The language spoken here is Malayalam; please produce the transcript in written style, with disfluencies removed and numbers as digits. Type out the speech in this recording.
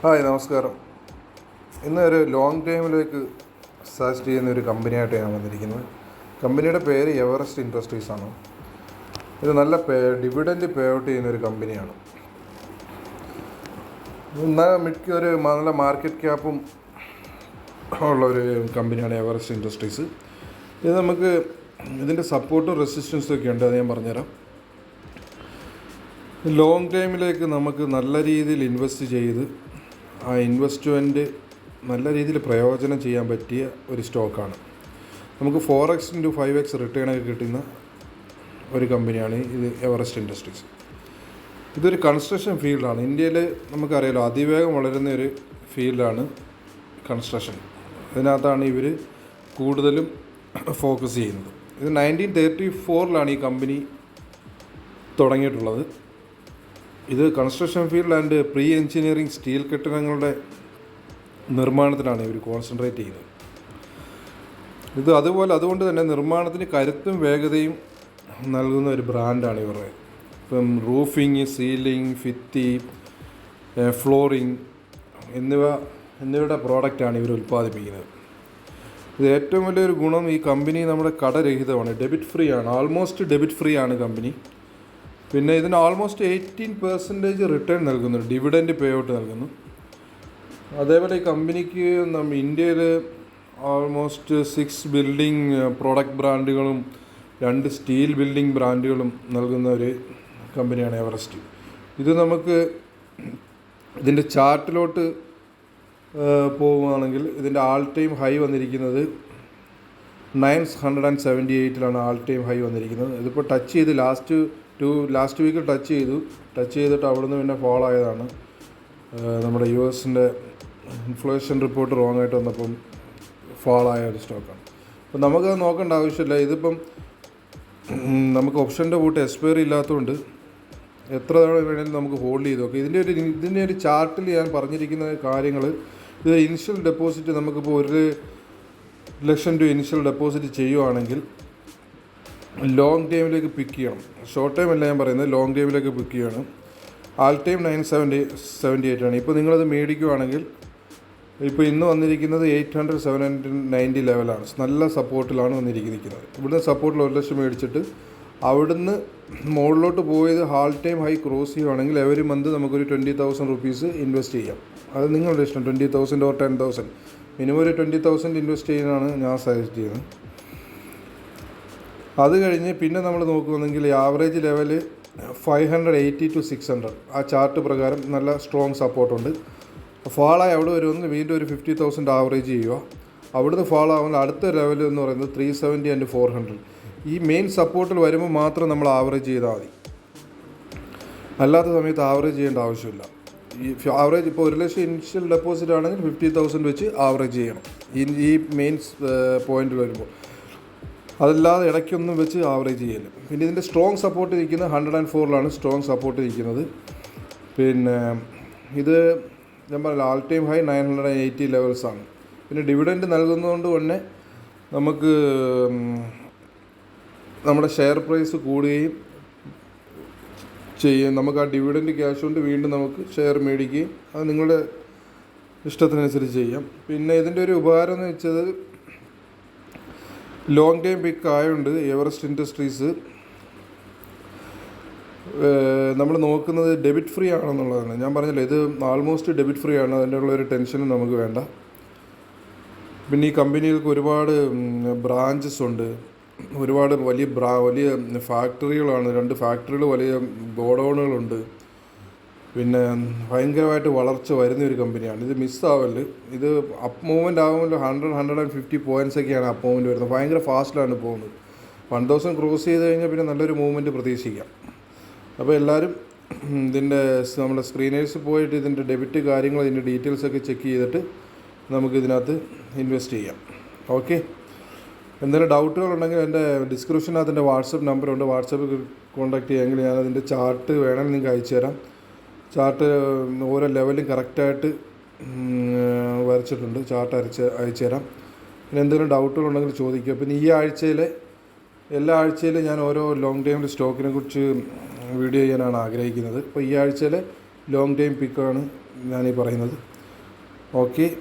ഹായ്, നമസ്കാരം. ഇന്ന് ഒരു ലോങ് ടൈമിലേക്ക് സജസ്റ്റ് ചെയ്യുന്ന ഒരു കമ്പനിയായിട്ട് ഞാൻ വന്നിരിക്കുന്നത്. കമ്പനിയുടെ പേര് എവറസ്റ്റ് ഇൻഡസ്ട്രീസ് ആണ്. ഇത് നല്ല ഡിവിഡൻഡ് പേ ഔട്ട് ചെയ്യുന്ന ഒരു കമ്പനിയാണ്. മിക്ക ഒരു നല്ല മാർക്കറ്റ് ക്യാപ്പും ഉള്ള ഒരു കമ്പനിയാണ് എവറസ്റ്റ് ഇൻഡസ്ട്രീസ്. ഇത് നമുക്ക് ഇതിൻ്റെ സപ്പോർട്ടും റെസിസ്റ്റൻസും ഒക്കെ ഉണ്ട്, അത് ഞാൻ പറഞ്ഞുതരാം. ലോങ് ടൈമിലേക്ക് നമുക്ക് നല്ല രീതിയിൽ ഇൻവെസ്റ്റ് ചെയ്ത് ആ ഇൻവെസ്റ്റ്മെൻറ്റ് നല്ല രീതിയിൽ പ്രയോജനം ചെയ്യാൻ പറ്റിയ ഒരു സ്റ്റോക്കാണ്. നമുക്ക് 4x to 5x റിട്ടേണൊക്കെ കിട്ടുന്ന ഒരു കമ്പനിയാണ് ഇത് എവറസ്റ്റ് ഇൻഡസ്ട്രീസ്. ഇതൊരു കൺസ്ട്രക്ഷൻ ഫീൽഡാണ്. ഇന്ത്യയിൽ നമുക്കറിയാലോ, അതിവേഗം വളരുന്ന ഒരു ഫീൽഡാണ് കൺസ്ട്രക്ഷൻ. ഇതിനകത്താണ് ഇവർ കൂടുതലും ഫോക്കസ് ചെയ്യുന്നത്. ഇത് 1934 ഈ കമ്പനി തുടങ്ങിയിട്ടുള്ളത്. ഇത് construction field and pre engineering steel കെട്ടിടങ്ങളുടെ നിർമ്മാണത്തിലാണ് ഇവർ കോൺസെൻട്രേറ്റ് ചെയ്യുന്നത്. അതുകൊണ്ട് തന്നെ നിർമ്മാണത്തിന് കരുത്തും വേഗതയും നൽകുന്ന ഒരു ബ്രാൻഡാണ് ഇവരുടെ. റൂഫിങ്, സീലിംഗ്, ഭിത്തി, ഫ്ലോറിങ് എന്നിവയുടെ പ്രോഡക്റ്റാണ് ഇവർ ഉൽപ്പാദിപ്പിക്കുന്നത്. ഇത് ഏറ്റവും വലിയൊരു ഗുണം, ഈ കമ്പനി നമ്മുടെ കടരഹിതമാണ്, ഡെബിറ്റ് ഫ്രീ ആണ്. ആൾമോസ്റ്റ് ഡെബിറ്റ് ഫ്രീ ആണ് കമ്പനി. പിന്നെ ഇതിന് ആൾമോസ്റ്റ് 18% റിട്ടേൺ നൽകുന്നു, ഡിവിഡൻഡ് പേ ഔട്ട് നൽകുന്നു. അതേപോലെ ഈ കമ്പനിക്ക് ഇന്ത്യയിൽ ആൾമോസ്റ്റ് 6 ബിൽഡിംഗ് പ്രോഡക്റ്റ് ബ്രാൻഡുകളും 2 സ്റ്റീൽ ബിൽഡിംഗ് ബ്രാൻഡുകളും നൽകുന്ന ഒരു കമ്പനിയാണ് എവറസ്റ്റ്. ഇത് നമുക്ക് ഇതിൻ്റെ ചാർട്ടിലോട്ട് പോവുകയാണെങ്കിൽ ഇതിൻ്റെ ആൾ ടൈം ഹൈ വന്നിരിക്കുന്നത് 978 ആൾ ടൈം ഹൈ വന്നിരിക്കുന്നത്. ഇതിപ്പോൾ ടച്ച് ചെയ്ത് ലാസ്റ്റ് വീക്ക് ടച്ച് ചെയ്തിട്ട് അവിടുന്ന് പിന്നെ ഫോൾ ആയതാണ്. നമ്മുടെ US-ൻ്റെ ഇൻഫ്ലേഷൻ റിപ്പോർട്ട് റോങ് ആയിട്ട് വന്നപ്പം ഫോൾ ആയ ഒരു സ്റ്റോക്കാണ്. അപ്പം നമുക്കത് നോക്കേണ്ട ആവശ്യമില്ല. ഇതിപ്പം നമുക്ക് ഓപ്ഷൻ്റെ കൂട്ട് എക്സ്പയറി ഇല്ലാത്തതുകൊണ്ട് എത്ര തവണ വേണമെങ്കിലും നമുക്ക് ഹോൾഡ് ചെയ്ത് നോക്കാം. ഇതിൻ്റെ ഒരു ചാർട്ടിൽ ഞാൻ പറഞ്ഞിരിക്കുന്ന കാര്യങ്ങൾ, ഇത് ഇനിഷ്യൽ ഡെപ്പോസിറ്റ് നമുക്കിപ്പോൾ 1 ലക്ഷം രൂപ ഇനിഷ്യൽ ഡെപ്പോസിറ്റ് ചെയ്യുവാണെങ്കിൽ ലോങ് ടൈമിലേക്ക് പിക്ക് ചെയ്യണം. ഷോർട്ട് ടൈം അല്ല ഞാൻ പറയുന്നത്, ലോങ് ടൈമിലേക്ക് പിക്ക് ചെയ്യണം. ആൾ ടൈം 978 ആണ്. ഇപ്പോൾ നിങ്ങളത് മേടിക്കുകയാണെങ്കിൽ ഇപ്പോൾ ഇന്ന് വന്നിരിക്കുന്നത് 800, 790 ലെവലാണ്. നല്ല സപ്പോർട്ടിലാണ് വന്നിരിക്കുന്നത്. ഇവിടുന്ന് സപ്പോർട്ടിൽ 1 ലക്ഷം മേടിച്ചിട്ട് അവിടുന്ന് മുകളിലോട്ട് പോയത് ഹാൾ ടൈം ഹൈ ക്രോസ് ചെയ്യുകയാണെങ്കിൽ എവരി മന്ത് നമുക്കൊരു 20,000 റുപ്പീസ് ഇൻവെസ്റ്റ് ചെയ്യാം. അത് നിങ്ങളുടെ ഇഷ്ടം, 20,000 or 10,000. മിനിമം ഒരു 20,000 ഇൻവെസ്റ്റ് ചെയ്യാനാണ് ഞാൻ സജസ്റ്റ് ചെയ്യുന്നത്. അത് കഴിഞ്ഞ് പിന്നെ നമ്മൾ നോക്കുകയാണെങ്കിൽ ആവറേജ് ലെവല് 580 to 600. ആ ചാർട്ട് പ്രകാരം നല്ല സ്ട്രോങ് സപ്പോർട്ടുണ്ട്. ഫാളായി അവിടെ വരുമെന്ന് വീണ്ടും ഒരു 50,000 ആവറേജ് ചെയ്യുക. അവിടുന്ന് ഫാളാവുന്ന അടുത്ത ലെവൽ എന്ന് പറയുന്നത് 370 and 400. ഈ മെയിൻ സപ്പോർട്ടിൽ വരുമ്പോൾ മാത്രം നമ്മൾ ആവറേജ് ചെയ്താൽ മതി. അല്ലാത്ത സമയത്ത് ആവറേജ് ചെയ്യേണ്ട ആവശ്യമില്ല. ഈ ആവറേജ് ഇപ്പോൾ 1 ലക്ഷം ഇനിഷ്യൽ ഡെപ്പോസിറ്റ് ആണെങ്കിൽ 50,000 വെച്ച് ആവറേജ് ചെയ്യണം ഈ മെയിൻ പോയിന്റിൽ വരുമ്പോൾ. അതല്ലാതെ ഇടയ്ക്കൊന്നും വെച്ച് ആവറേജ് ചെയ്യല്. പിന്നെ ഇതിൻ്റെ സ്ട്രോങ് സപ്പോർട്ട് ഇരിക്കുന്നത് 104 സ്ട്രോങ് സപ്പോർട്ട് ഇരിക്കുന്നത്. പിന്നെ ഇത് ഞാൻ പറഞ്ഞില്ല, ആൾ ടൈം ഹൈ 980 ലെവൽസാണ്. പിന്നെ ഡിവിഡൻഡ് നൽകുന്നതുകൊണ്ട് തന്നെ നമുക്ക് നമ്മുടെ ഷെയർ പ്രൈസ് കൂടുകയും ചെയ്യും. നമുക്ക് ആ ഡിവിഡൻഡ് ക്യാഷ് കൊണ്ട് വീണ്ടും നമുക്ക് ഷെയർ മേടിക്കുകയും അത് നിങ്ങളുടെ ഇഷ്ടത്തിനനുസരിച്ച് ചെയ്യാം. പിന്നെ ഇതിൻ്റെ ഒരു ഉപകാരം എന്ന് വെച്ചത്, ലോങ് ടൈം പിക്ക് ആയതുകൊണ്ട് എവറസ്റ്റ് ഇൻഡസ്ട്രീസ് നമ്മൾ നോക്കുന്നത് ഡെബിറ്റ് ഫ്രീ ആണെന്നുള്ളതാണ്. ഞാൻ പറഞ്ഞില്ല, ഇത് ആൾമോസ്റ്റ് ഡെബിറ്റ് ഫ്രീ ആണ്. അതിൻ്റെ ഉള്ളൊരു ടെൻഷനും നമുക്ക് വേണ്ട. പിന്നെ ഈ കമ്പനികൾക്ക് ഒരുപാട് ബ്രാഞ്ചസ് ഉണ്ട്, ഒരുപാട് വലിയ ഫാക്ടറികളാണ്. 2 ഫാക്ടറികൾ, വലിയ ഗോഡൗണുകളുണ്ട്. പിന്നെ ഭയങ്കരമായിട്ട് വളർച്ച വരുന്ന ഒരു കമ്പനിയാണ്. ഇത് മിസ്സാവല്. ഇത് അപ്പ് മൂവ്മെൻ്റ് ആകുമ്പോൾ 100-150 പോയിൻറ്റ്സൊക്കെയാണ് അപ്പ് മൂവ്മെൻറ്റ് വരുന്നത്. ഭയങ്കര ഫാസ്റ്റിലാണ് പോകുന്നത്. 1000 ക്രോസ് ചെയ്ത് കഴിഞ്ഞാൽ പിന്നെ നല്ലൊരു മൂവ്മെൻറ്റ് പ്രതീക്ഷിക്കാം. അപ്പോൾ എല്ലാവരും നമ്മുടെ സ്ക്രീനേഴ്സ് പോയിട്ട് ഇതിൻ്റെ ഡെബിറ്റ് കാര്യങ്ങൾ, ഇതിൻ്റെ ഡീറ്റെയിൽസൊക്കെ ചെക്ക് ചെയ്തിട്ട് നമുക്കിതിനകത്ത് ഇൻവെസ്റ്റ് ചെയ്യാം. ഓക്കെ. എന്തെങ്കിലും ഡൗട്ടുകളുണ്ടെങ്കിൽ എൻ്റെ ഡിസ്ക്രിപ്ഷനകത്ത് എൻ്റെ വാട്സപ്പ് നമ്പറുണ്ട്. വാട്സപ്പിൽ കോൺടാക്ട് ചെയ്യുമെങ്കിൽ ഞാനതിൻ്റെ ചാർട്ട് വേണമെങ്കിൽ നിങ്ങൾക്ക് അയച്ചു തരാം. ചാർട്ട് ഓരോ ലെവലും കറക്റ്റായിട്ട് വരച്ചിട്ടുണ്ട്. ചാർട്ട് അയച്ചു തരാം. പിന്നെ എന്തെങ്കിലും ഡൗട്ടുകളുണ്ടെങ്കിൽ ചോദിക്കുക. പിന്നെ ഈ എല്ലാ ആഴ്ചയിലും ഞാൻ ഓരോ ലോങ് ടൈം സ്റ്റോക്കിനെ കുറിച്ച് വീഡിയോ ചെയ്യാനാണ് ആഗ്രഹിക്കുന്നത്. അപ്പോൾ ഈ ആഴ്ചയിലെ ലോങ് ടൈം പിക്കാണ് ഞാനീ പറയുന്നത്. ഓക്കെ.